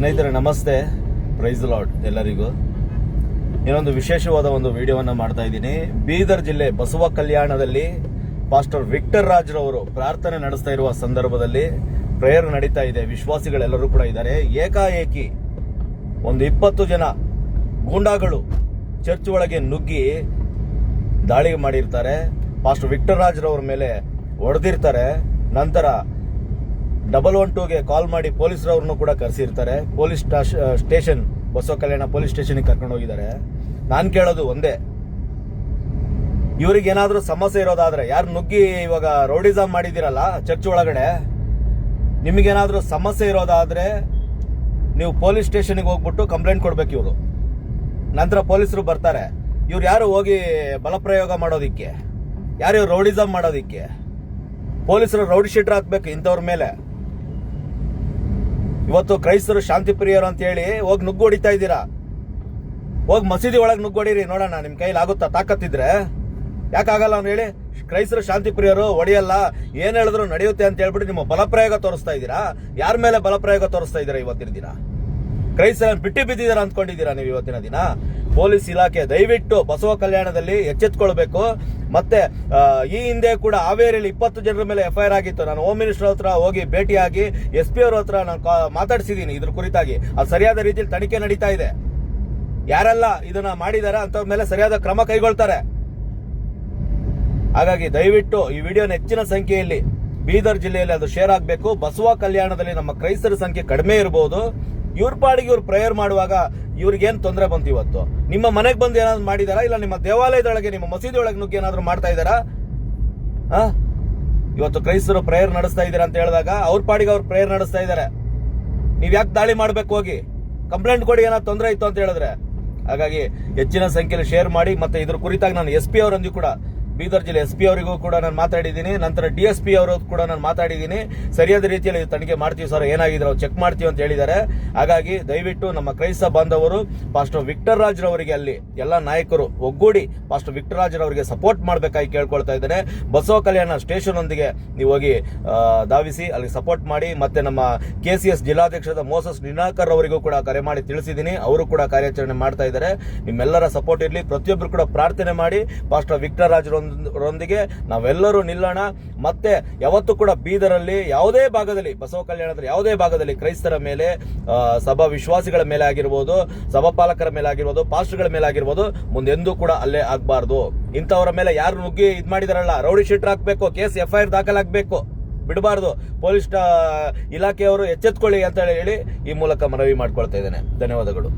ಸ್ನೇಹಿತರೆ ನಮಸ್ತೆ, price lord ಎಲ್ಲರಿಗೂ. ಇನ್ನೊಂದು ವಿಶೇಷವಾದ ಒಂದು ವಿಡಿಯೋವನ್ನು ಮಾಡ್ತಾ ಇದ್ದೀನಿ. ಬೀದರ್ ಜಿಲ್ಲೆ ಬಸವ ಕಲ್ಯಾಣದಲ್ಲಿ ಪಾಸ್ಟರ್ ವಿಕ್ಟರ್ ರಾಜ್ರವರು ಪ್ರಾರ್ಥನೆ ನಡೆಸ್ತಾ ಇರುವ ಸಂದರ್ಭದಲ್ಲಿ ಪ್ರೇಯರ್ ನಡೀತಾ ಇದೆ. ವಿಶ್ವಾಸಿಗಳೆಲ್ಲರೂ ಕೂಡ ಇದ್ದಾರೆ. ಏಕಾಏಕಿ ಒಂದು 20 ಜನ ಗೂಂಡಾಗಳು ಚರ್ಚ್ ಒಳಗೆ ನುಗ್ಗಿ ದಾಳಿ ಮಾಡಿರ್ತಾರೆ. ಪಾಸ್ಟರ್ ವಿಕ್ಟರ್ ರಾಜ್ರವ್ರ ಮೇಲೆ ಹೊಡೆದಿರ್ತಾರೆ. ನಂತರ 112ಗೆ ಕಾಲ್ ಮಾಡಿ ಪೊಲೀಸರವ್ರನ್ನು ಕೂಡ ಕರೆಸಿರ್ತಾರೆ. ಪೊಲೀಸ್ ಸ್ಟೇಷನ್, ಬಸವ ಕಲ್ಯಾಣ ಪೊಲೀಸ್ ಸ್ಟೇಷನ್ಗೆ ಕರ್ಕೊಂಡು ಹೋಗಿದ್ದಾರೆ. ನಾನು ಕೇಳೋದು ಒಂದೇ, ಇವ್ರಿಗೆ ಏನಾದರೂ ಸಮಸ್ಯೆ ಇರೋದಾದ್ರೆ, ಯಾರು ನುಗ್ಗಿ ಇವಾಗ ರೌಡಿಸಮ್ ಮಾಡಿದಿರಲ್ಲ ಚರ್ಚ್ ಒಳಗಡೆ, ನಿಮಗೇನಾದರೂ ಸಮಸ್ಯೆ ಇರೋದಾದ್ರೆ ನೀವು ಪೊಲೀಸ್ ಸ್ಟೇಷನ್ಗೆ ಹೋಗ್ಬಿಟ್ಟು ಕಂಪ್ಲೇಂಟ್ ಕೊಡ್ಬೇಕು. ಇವರು ನಂತರ ಪೊಲೀಸರು ಬರ್ತಾರೆ. ಇವ್ರು ಯಾರು ಹೋಗಿ ಬಲಪ್ರಯೋಗ ಮಾಡೋದಿಕ್ಕೆ, ಯಾರು ರೌಡಿಸಮ್ ಮಾಡೋದಿಕ್ಕೆ? ಪೊಲೀಸರು ರೌಡಿ ಶೀಟರ್ ಹಾಕ್ಬೇಕು ಇಂಥವ್ರ ಮೇಲೆ. ಇವತ್ತು ಕ್ರೈಸ್ತರು ಶಾಂತಿ ಪ್ರಿಯರು ಅಂತ ಹೇಳಿ ಹೋಗಿ ನುಗ್ಗು ಹೊಡಿತಾ ಇದ್ದೀರಾ. ಹೋಗಿ ಮಸೀದಿ ಒಳಗೆ ನುಗ್ಗು ಹೊಡೀರಿ ನೋಡೋಣ, ನಿಮ್ ಕೈಲಿ ಆಗುತ್ತಾ? ತಾಕತ್ತಿದ್ರೆ ಯಾಕಾಗಲ್ಲ ಅಂತ ಹೇಳಿ. ಕ್ರೈಸ್ತರು ಶಾಂತಿ ಪ್ರಿಯರು, ಹೊಡೆಯಲ್ಲ, ಏನ್ ಹೇಳಿದ್ರು ನಡೆಯುತ್ತೆ ಅಂತ ಹೇಳ್ಬಿಟ್ಟು ನಿಮ್ಮ ಬಲಪ್ರಯೋಗ ತೋರಿಸ್ತಾ ಇದ್ದೀರಾ. ಯಾರ ಮೇಲೆ ಬಲಪ್ರಯೋಗ ತೋರಿಸ್ತಾ ಇದ್ದೀರಾ ಇವತ್ತಿನ ದಿನ? ಕ್ರೈಸ್ತರ ಬಿಟ್ಟಿ ಬಿದ್ದಿದ್ದೀರಾ ಅಂದ್ಕೊಂಡಿದ್ದೀರಾ ನೀವು ಇವತ್ತಿನ ದಿನ? ಪೊಲೀಸ್ ಇಲಾಖೆ ದಯವಿಟ್ಟು ಬಸವ ಕಲ್ಯಾಣದಲ್ಲಿ ಎಚ್ಚೆತ್ಕೊಳ್ಬೇಕು. ಮತ್ತೆ ಈ ಹಿಂದೆ ಕೂಡ ಹಾವೇರಿಯಲ್ಲಿ 20 ಜನರ ಮೇಲೆ FIR ಆಗಿತ್ತು. ನಾನು ಹೋಮ್ ಮಿನಿಸ್ಟರ್ ಹತ್ರ ಹೋಗಿ ಭೇಟಿಯಾಗಿ SP ಅವ್ರ ಹತ್ರ ನಾನು ಮಾತಾಡಿಸಿದ್ದೀನಿ ಇದ್ರ ಕುರಿತಾಗಿ. ಅದು ಸರಿಯಾದ ರೀತಿಯಲ್ಲಿ ತನಿಖೆ ನಡೀತಾ ಇದೆ. ಯಾರೆಲ್ಲ ಇದನ್ನ ಮಾಡಿದಾರೆ ಅಂತವ್ರ ಮೇಲೆ ಸರಿಯಾದ ಕ್ರಮ ಕೈಗೊಳ್ತಾರೆ. ಹಾಗಾಗಿ ದಯವಿಟ್ಟು ಈ ವಿಡಿಯೋನ ಹೆಚ್ಚಿನ ಸಂಖ್ಯೆಯಲ್ಲಿ ಬೀದರ್ ಜಿಲ್ಲೆಯಲ್ಲಿ ಅದು ಶೇರ್ ಆಗಬೇಕು. ಬಸವ ಕಲ್ಯಾಣದಲ್ಲಿ ನಮ್ಮ ಕ್ರೈಸ್ತರ ಸಂಖ್ಯೆ ಕಡಿಮೆ ಇರಬಹುದು. ಇವ್ರ ಪಾಡಿಗೆ ಇವ್ರು ಪ್ರೇಯರ್ ಮಾಡುವಾಗ ಇವ್ರಿಗೇನು ತೊಂದರೆ ಬಂತು? ಇವತ್ತು ನಿಮ್ಮ ಮನೆಗೆ ಬಂದು ಏನಾದ್ರು ಮಾಡಿದಾರಾ? ಇಲ್ಲ ನಿಮ್ಮ ದೇವಾಲಯದೊಳಗೆ, ನಿಮ್ಮ ಮಸೀದಿ ಒಳಗೆ ನುಗ್ಗಿ ಏನಾದ್ರು ಮಾಡ್ತಾ ಇದ್ದಾರಾ? ಇವತ್ತು ಕ್ರೈಸ್ತರು ಪ್ರೇಯರ್ ನಡೆಸ್ತಾ ಇದ್ದೀರಾ ಅಂತ ಹೇಳಿದಾಗ ಅವ್ರ ಪಾಡಿಗೆ ಅವ್ರು ಪ್ರೇಯರ್ ನಡೆಸ್ತಾ ಇದ್ದಾರೆ. ನೀವ್ ಯಾಕೆ ದಾಳಿ ಮಾಡ್ಬೇಕು? ಹೋಗಿ ಕಂಪ್ಲೇಂಟ್ ಕೊಡಿ ಏನಾದ್ರು ತೊಂದರೆ ಇತ್ತು ಅಂತ ಹೇಳಿದ್ರೆ. ಹಾಗಾಗಿ ಹೆಚ್ಚಿನ ಸಂಖ್ಯೆಯಲ್ಲಿ ಶೇರ್ ಮಾಡಿ. ಮತ್ತೆ ಇದ್ರ ಕುರಿತಾಗಿ ನಾನು SP ಅವರೊಂದಿಗೆ ಕೂಡ, ಬೀದರ್ ಜಿಲ್ಲೆ SP ಅವರಿಗೂ ಕೂಡ ನಾನು ಮಾತಾಡಿದ್ದೀನಿ. ನಂತರ DSP ಅವರು ಕೂಡ ನಾನು ಮಾತಾಡಿದ್ದೀನಿ. ಸರಿಯಾದ ರೀತಿಯಲ್ಲಿ ತನಿಖೆ ಮಾಡ್ತೀವಿ ಸರ್, ಏನಾಗಿದೆ ನಾವು ಚೆಕ್ ಮಾಡ್ತೀವಿ ಅಂತ ಹೇಳಿದ್ದಾರೆ. ಹಾಗಾಗಿ ದಯವಿಟ್ಟು ನಮ್ಮ ಕ್ರೈಸ್ತ ಬಾಂಧವರು ಪಾಸ್ಟರ್ ವಿಕ್ಟರ್ ರಾಜ್ರವರಿಗೆ, ಅಲ್ಲಿ ಎಲ್ಲ ನಾಯಕರು ಒಗ್ಗೂಡಿ ಪಾಸ್ಟರ್ ವಿಕ್ಟರ್ ರಾಜ್ರವರಿಗೆ ಸಪೋರ್ಟ್ ಮಾಡಬೇಕಾಗಿ ಕೇಳ್ಕೊಳ್ತಾ ಇದ್ದೇನೆ. ಬಸವ ಕಲ್ಯಾಣ ಸ್ಟೇಷನ್ ಒಂದಿಗೆ ನೀವು ಹೋಗಿ ಧಾವಿಸಿ ಅಲ್ಲಿ ಸಪೋರ್ಟ್ ಮಾಡಿ. ಮತ್ತೆ ನಮ್ಮ KCS ಜಿಲ್ಲಾಧ್ಯಕ್ಷರಾದ ಮೋಸಸ್ ನಿನಾಕರ್ ಅವರಿಗೂ ಕೂಡ ಕರೆ ಮಾಡಿ ತಿಳಿಸಿದ್ದೀನಿ. ಅವರು ಕೂಡ ಕಾರ್ಯಾಚರಣೆ ಮಾಡ್ತಾ ಇದ್ದಾರೆ. ನಿಮ್ಮೆಲ್ಲರ ಸಪೋರ್ಟ್ ಇರಲಿ. ಪ್ರತಿಯೊಬ್ಬರು ಕೂಡ ಪ್ರಾರ್ಥನೆ ಮಾಡಿ ಪಾಸ್ಟರ್ ವಿಕ್ಟರ್ ರಾಜ್ರೊಂದಿಗೆ ನಾವೆಲ್ಲರೂ ನಿಲ್ಲೋಣ. ಮತ್ತೆ ಯಾವತ್ತೂ ಕೂಡ ಬೀದರಲ್ಲಿ ಯಾವುದೇ ಭಾಗದಲ್ಲಿ, ಬಸವ ಕಲ್ಯಾಣದಲ್ಲಿ ಯಾವುದೇ ಭಾಗದಲ್ಲಿ ಕ್ರೈಸ್ತರ ಮೇಲೆ, ಸಭಾ ವಿಶ್ವಾಸಿಗಳ ಮೇಲೆ ಆಗಿರ್ಬೋದು, ಸಭಾಪಾಲಕರ ಮೇಲೆ ಆಗಿರ್ಬೋದು, ಪಾಸ್ಟರ್ಗಳ ಮೇಲೆ ಆಗಿರ್ಬೋದು, ಮುಂದೆಂದೂ ಕೂಡ ಅಲ್ಲೇ ಆಗಬಾರ್ದು. ಇಂಥವರ ಮೇಲೆ ಯಾರು ನುಗ್ಗಿ ಇದ್ ಮಾಡಿದಾರಲ್ಲ, ರೌಡಿ ಶೀಟರ್ ಹಾಕ್ಬೇಕು, ಕೇಸ್ FIR ದಾಖಲಾಗಬೇಕು, ಬಿಡಬಾರ್ದು. ಪೊಲೀಸ್ ಇಲಾಖೆಯವರು ಎಚ್ಚೆತ್ಕೊಳ್ಳಿ ಅಂತ ಹೇಳಿ ಈ ಮೂಲಕ ಮನವಿ ಮಾಡ್ಕೊಳ್ತಾ ಇದ್ದೇನೆ. ಧನ್ಯವಾದಗಳು.